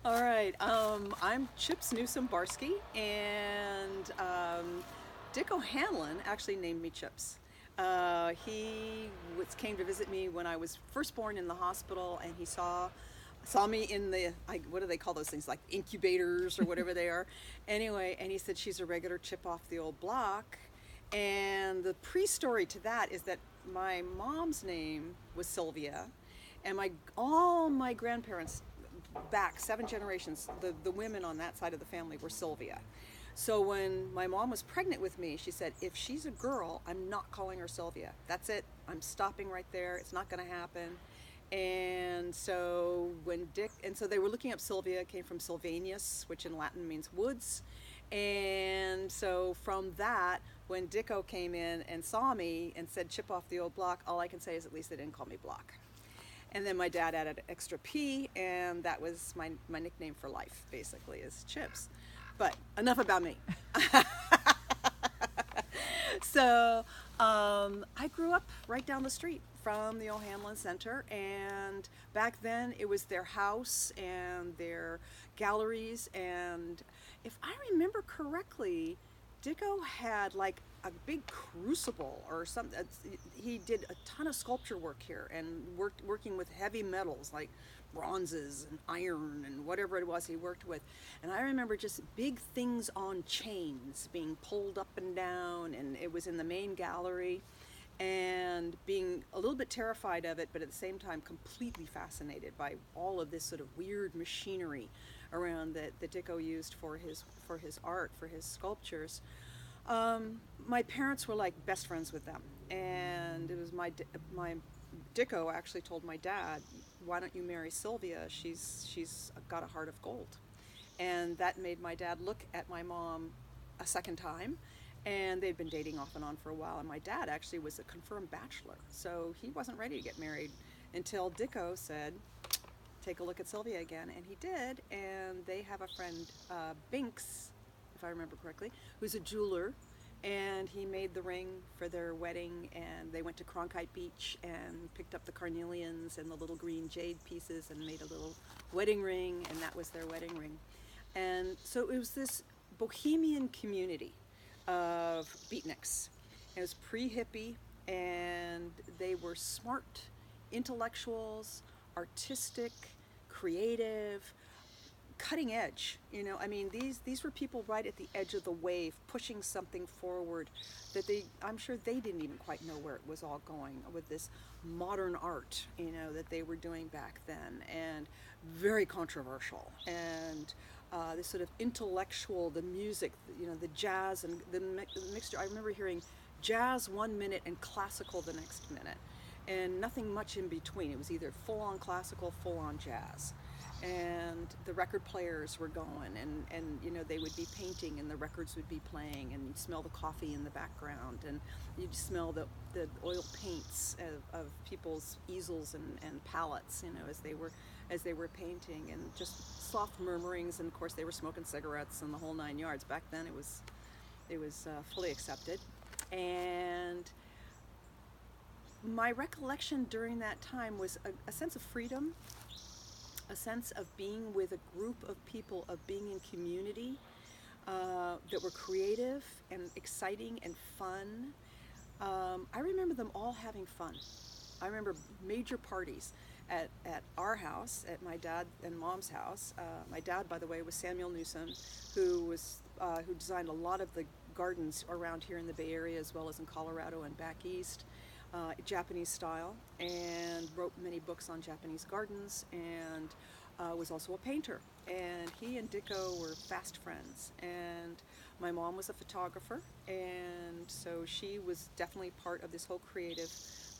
All right. I'm Chips Newsom Barsky, and Dick O'Hanlon actually named me Chips. Came to visit me when I was first born in the hospital, and he saw me in the what do they call those things, like incubators or whatever they are. Anyway, and he said she's a regular chip off the old block. And the pre-story to that is that my mom's name was Sylvia, and my all my grandparents back 7 generations, the women on that side of the family were Sylvia. So when my mom was pregnant with me, she said, if she's a girl, I'm not calling her Sylvia. That's it. I'm stopping right there. It's not going to happen. And so they were looking up Sylvia. It came from Sylvanus, which in Latin means woods. And so from that, when Dicko came in and saw me and said, chip off the old block, all I can say is at least they didn't call me Block. And then my dad added extra P, and that was my nickname for life, basically, is Chips. But enough about me. So I grew up right down the street from the O'Hanlon Center, and back then it was their house and their galleries. And if I remember correctly, Dicko had like a big crucible or something. He did a ton of sculpture work here and working with heavy metals like bronzes and iron and whatever it was he worked with. And I remember just big things on chains being pulled up and down, and it was in the main gallery, and being a little bit terrified of it, but at the same time completely fascinated by all of this sort of weird machinery around that Dicko used for his art, for his sculptures. My parents were like best friends with them, and it was my Dicko actually told my dad, "Why don't you marry Sylvia? She's got a heart of gold," and that made my dad look at my mom a second time. And they'd been dating off and on for a while, and my dad actually was a confirmed bachelor, so he wasn't ready to get married until Dicko said, take a look at Sylvia again, and he did. And they have a friend, Binks, if I remember correctly, who's a jeweler, and he made the ring for their wedding. And they went to Cronkite Beach and picked up the carnelians and the little green jade pieces and made a little wedding ring, and that was their wedding ring. And so it was this bohemian community of beatniks. It was pre-hippie, and they were smart intellectuals, artistic, creative, cutting edge. I mean, these were people right at the edge of the wave, pushing something forward that I'm sure they didn't even quite know where it was all going with this modern art, that they were doing back then, and very controversial. And this sort of intellectual, the music, the jazz and the mixture. I remember hearing jazz 1 minute and classical the next minute, and nothing much in between. It was either full on classical, full on jazz. And the record players were going, and they would be painting and the records would be playing, and you'd smell the coffee in the background, and you'd smell the oil paints of people's easels and palettes, as they were painting, and just soft murmurings. And of course they were smoking cigarettes and the whole 9 yards. Back then it was fully accepted. And my recollection during that time was a sense of freedom, a sense of being with a group of people, of being in community, that were creative and exciting and fun. I remember them all having fun. I remember major parties at our house, at my dad and mom's house. My dad, by the way, was Samuel Newsom, who designed a lot of the gardens around here in the Bay Area, as well as in Colorado and back east. Japanese style, and wrote many books on Japanese gardens, and was also a painter. And he and Dicko were fast friends. And my mom was a photographer, and so she was definitely part of this whole creative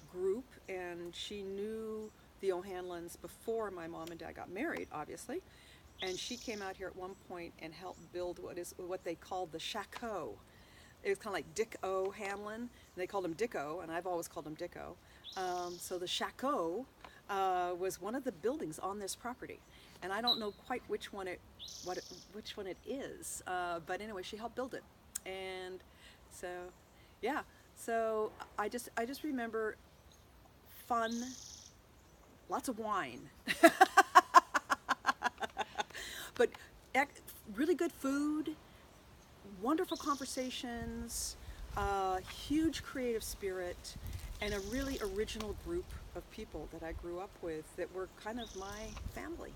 group. And she knew the O'Hanlons before my mom and dad got married, obviously. And she came out here at one point and helped build what they called the Chateau. It was kind of like Dick O'Hanlon, and they called him Dicko, and I've always called him Dicko. So the Chateau was one of the buildings on this property, and I don't know quite which one it is, but anyway, she helped build it. And so, yeah. So I just remember fun, lots of wine. But really good food, wonderful conversations, huge creative spirit, and a really original group of people that I grew up with that were kind of my family.